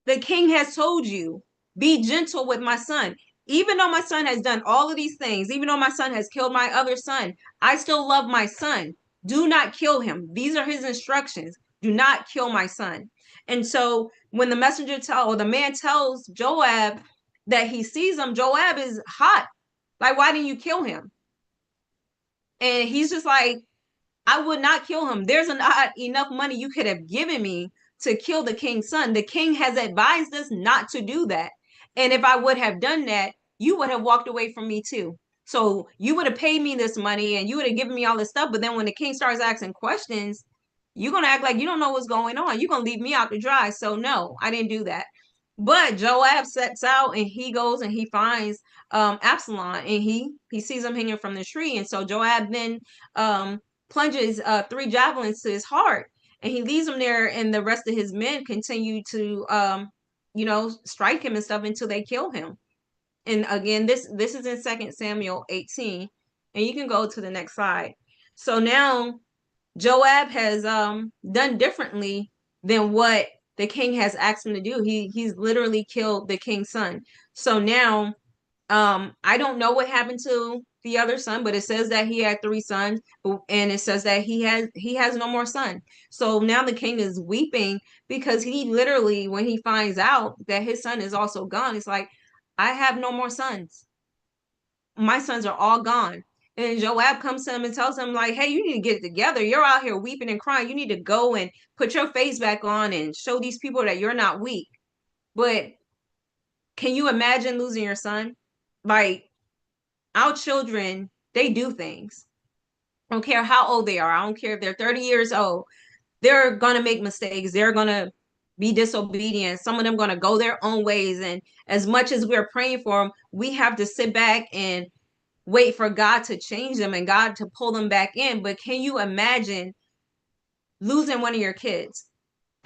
The king has told you, be gentle with my son. Even though my son has done all of these things, even though my son has killed my other son, I still love my son. Do not kill him. These are his instructions. Do not kill my son. And so when the the man tells Joab that he sees him, Joab is hot. Like, why didn't you kill him? And he's just like, I would not kill him. There's not enough money you could have given me to kill the king's son. The king has advised us not to do that. And if I would have done that, you would have walked away from me too. So you would have paid me this money and you would have given me all this stuff. But then when the king starts asking questions, you're going to act like you don't know what's going on. You're going to leave me out to dry. So no, I didn't do that. But Joab sets out and he goes and he finds Absalom, and he sees him hanging from the tree. And so Joab then plunges 3 javelins to his heart, and he leaves him there, and the rest of his men continue to strike him and stuff until they kill him. And again, this is in 2 Samuel 18, and you can go to the next slide. So now Joab has done differently than what the king has asked him to do. He's literally killed the king's son. So now I don't know what happened to the other son, but it says that he had 3 sons, and it says that he has no more son. So now the king is weeping because he literally, when he finds out that his son is also gone, it's like, I have no more sons. my sons are all gone. And Joab comes to him and tells him, like, hey, you need to get it together. You're out here weeping and crying. You need to go and put your face back on and show these people that you're not weak. But can you imagine losing your son? Like, our children, they do things. I don't care how old they are. I don't care if they're 30 years old. They're going to make mistakes. They're going to be disobedient. Some of them going to go their own ways. And as much as we're praying for them, we have to sit back and wait for God to change them and God to pull them back in. But can you imagine losing one of your kids?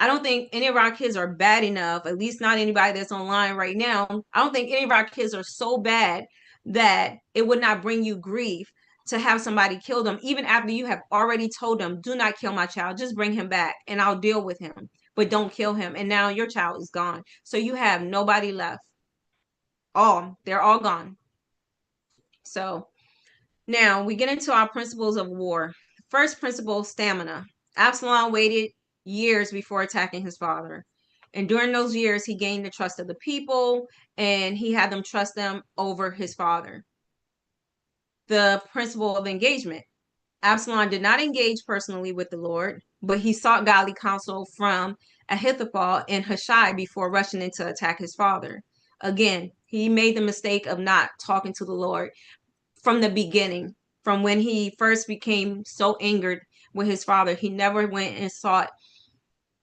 I don't think any of our kids are bad enough, at least not anybody that's online right now. I don't think any of our kids are so bad that it would not bring you grief to have somebody kill them, even after you have already told them, do not kill my child, just bring him back and I'll deal with him, but don't kill him. And now your child is gone. So you have nobody left. They're all gone. So now we get into our principles of war. First principle, stamina. Absalom waited years before attacking his father. And during those years, he gained the trust of the people and he had them trust them over his father. The principle of engagement. Absalom did not engage personally with the Lord, but he sought godly counsel from Ahithophel and Hushai before rushing in to attack his father. Again, he made the mistake of not talking to the Lord from the beginning. From when he first became so angered with his father, he never went and sought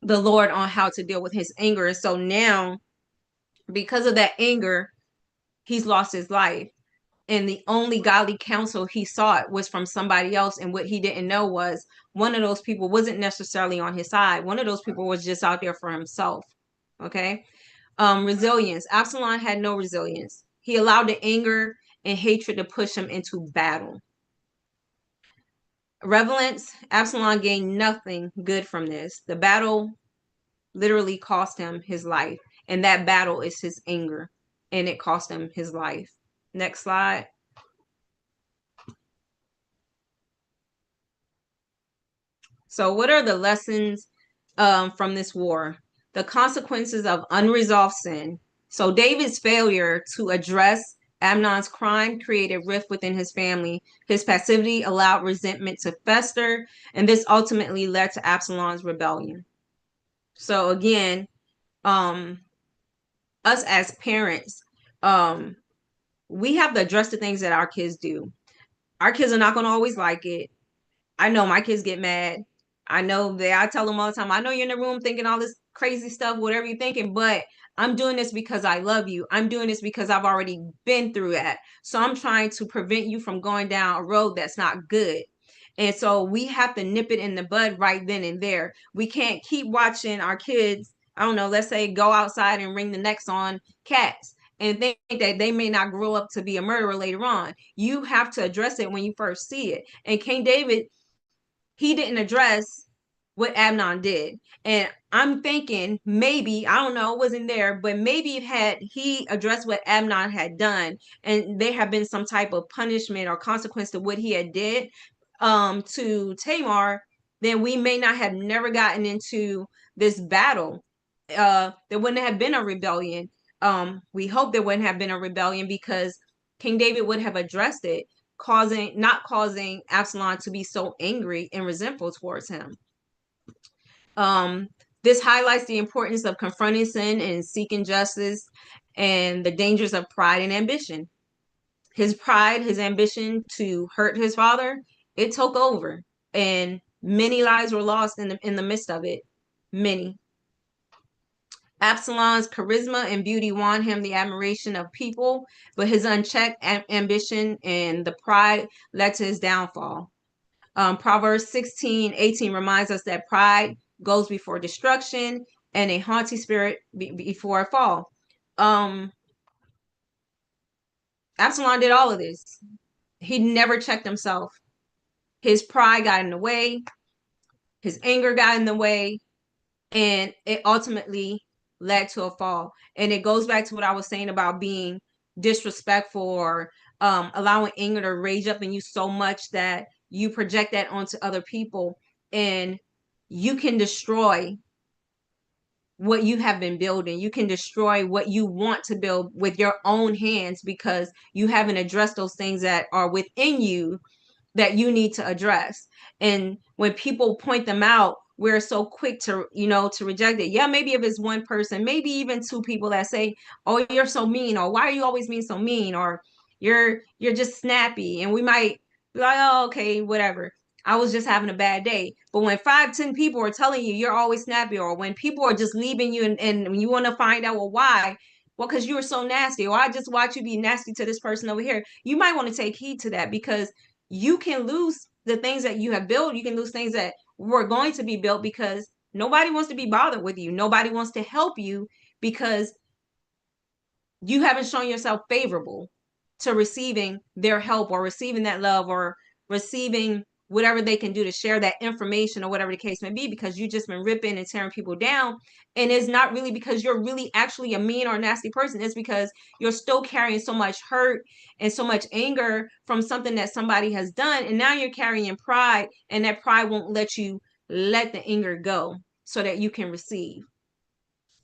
the Lord on how to deal with his anger. And so now, because of that anger, he's lost his life. And the only godly counsel he sought was from somebody else. And what he didn't know was one of those people wasn't necessarily on his side. One of those people was just out there for himself. Okay. Resilience. Absalom had no resilience. He allowed the anger and hatred to push him into battle. Relevance. Absalom gained nothing good from this. The battle literally cost him his life. And that battle is his anger. And it cost him his life. Next slide. So what are the lessons from this war? The consequences of unresolved sin. So David's failure to address Amnon's crime created rift within his family. His passivity allowed resentment to fester, and this ultimately led to Absalom's rebellion. So again, us as parents, we have to address the things that our kids do. Our kids are not going to always like it. I know my kids get mad. I know that I tell them all the time, I know you're in the room thinking all this crazy stuff, whatever you're thinking, but I'm doing this because I love you. I'm doing this because I've already been through that. So I'm trying to prevent you from going down a road that's not good. And so we have to nip it in the bud right then and there. We can't keep watching our kids, I don't know, let's say go outside and wring the necks on cats and think that they may not grow up to be a murderer later on. You have to address it when you first see it. And King David, he didn't address what Amnon did. And I'm thinking maybe, I don't know, it wasn't there, but maybe had he addressed what Amnon had done and there had been some type of punishment or consequence to what he had did to Tamar, then we may not have never gotten into this battle. There wouldn't have been a rebellion. We hope there wouldn't have been a rebellion because King David would have addressed it, not causing Absalom to be so angry and resentful towards him. This highlights the importance of confronting sin and seeking justice and the dangers of pride and ambition. His pride, his ambition to hurt his father, it took over, and many lives were lost in the midst of it. Many. Absalom's charisma and beauty won him the admiration of people, but his unchecked ambition and the pride led to his downfall. Proverbs 16:18 reminds us that pride goes before destruction and a haughty spirit before a fall. Absalom did all of this. He never checked himself. His pride got in the way. His anger got in the way. And it ultimately led to a fall. And it goes back to what I was saying about being disrespectful or allowing anger to rage up in you so much that you project that onto other people, and you can destroy what you have been building. You can destroy what you want to build with your own hands because you haven't addressed those things that are within you that you need to address. And when people point them out, we're so quick to, to reject it. Yeah, maybe if it's one person, maybe even two people that say, "Oh, you're so mean," or "Why are you always being so mean?" or you're just snappy. And we might be like, "Oh, okay, whatever. I was just having a bad day." But when 5, 10 people are telling you you're always snappy, or when people are just leaving you and you want to find out, well, why? Well, because you were so nasty, or I just watch you be nasty to this person over here. You might want to take heed to that, because you can lose the things that you have built. You can lose things that were going to be built, because nobody wants to be bothered with you. Nobody wants to help you because you haven't shown yourself favorable to receiving their help, or receiving that love, or receiving whatever they can do to share that information, or whatever the case may be, because you just been ripping and tearing people down. And it's not really because you're really actually a mean or nasty person. It's because you're still carrying so much hurt and so much anger from something that somebody has done. And now you're carrying pride, and that pride won't let you let the anger go so that you can receive.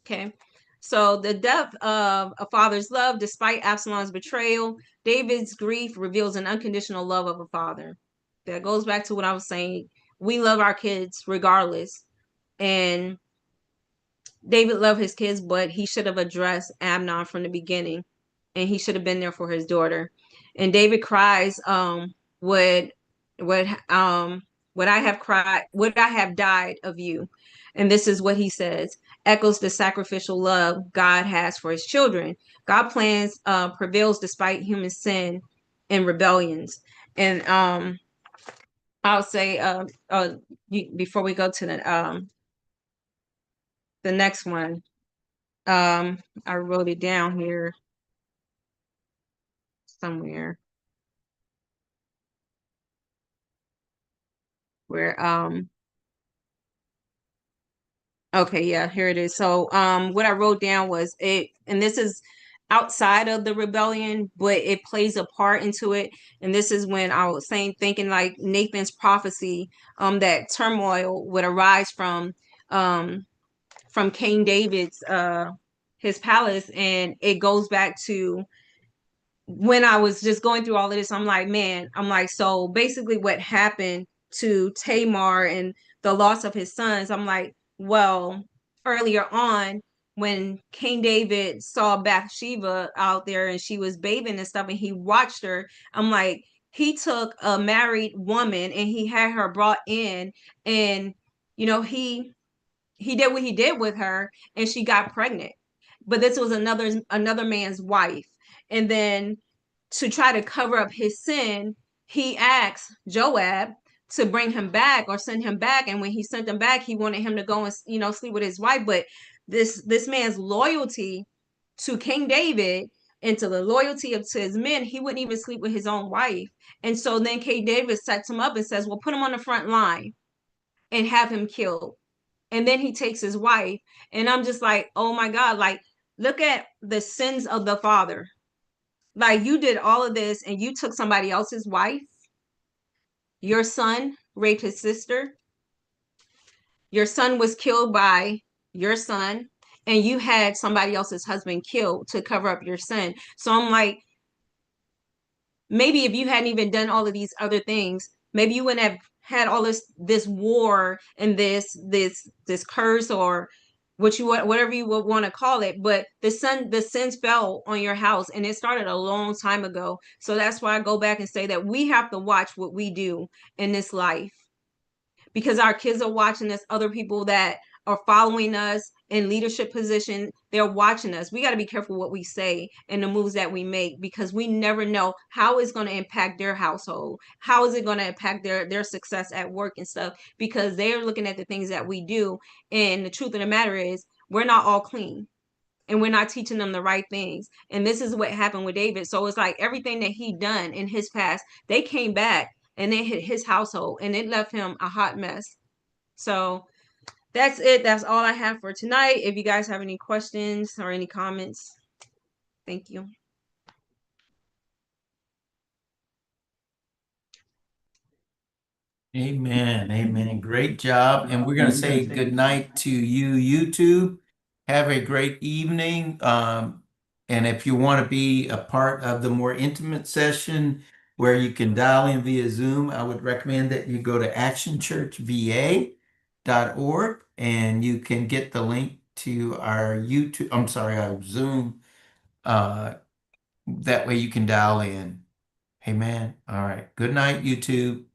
Okay. So the depth of a father's love, despite Absalom's betrayal, David's grief reveals an unconditional love of a father. That goes back to what I was saying. We love our kids regardless. And David loved his kids, but he should have addressed Amnon from the beginning, and he should have been there for his daughter. And David cries, would I have cried, would I have died of you? And this is what he says, echoes the sacrificial love God has for his children. God plans prevails despite human sin and rebellions. And I'll say before we go to the next one, I wrote it down here somewhere where okay, yeah, here it is. So what I wrote down was it, and this is outside of the rebellion, but it plays a part into it. And this is when I was thinking like Nathan's prophecy, that turmoil would arise from King David's his palace. And it goes back to when I was just going through all of this. I'm like, man, so basically what happened to Tamar and the loss of his sons, I'm like, well, earlier on, when King David saw Bathsheba out there and she was bathing and stuff, and he watched her, I'm like, he took a married woman and he had her brought in, and he did what he did with her, and she got pregnant. But this was another man's wife. And then to try to cover up his sin, he asked Joab to bring him back or send him back. And when he sent him back, he wanted him to go and sleep with his wife. But this man's loyalty to King David and to the loyalty to his men, he wouldn't even sleep with his own wife. And so then King David sets him up and says, well, put him on the front line and have him killed. And then he takes his wife. And I'm just like, oh my God, like, look at the sins of the father. Like, you did all of this and you took somebody else's wife. Your son raped his sister. Your son was killed by your son, and you had somebody else's husband killed to cover up your sin. So I'm like, maybe if you hadn't even done all of these other things, maybe you wouldn't have had all this war and this curse, or whatever you would want to call it. But the sins fell on your house, and it started a long time ago. So that's why I go back and say that we have to watch what we do in this life, because our kids are watching us. Other people that are following us in leadership position, they're watching us. We got to be careful what we say and the moves that we make, because we never know how it's going to impact their household. How is it going to impact their success at work and stuff, because they're looking at the things that we do. And the truth of the matter is, we're not all clean, and we're not teaching them the right things. And this is what happened with David. So it's like everything that he done in his past, they came back and they hit his household, and it left him a hot mess. So that's it. That's all I have for tonight. If you guys have any questions or any comments, thank you. Amen. Amen. Great job. And we're going to say good night to you, YouTube. Have a great evening. And if you want to be a part of the more intimate session where you can dial in via Zoom, I would recommend that you go to actionchurchva.org and you can get the link to our our Zoom. That way you can dial in. Amen. All right. Good night, YouTube.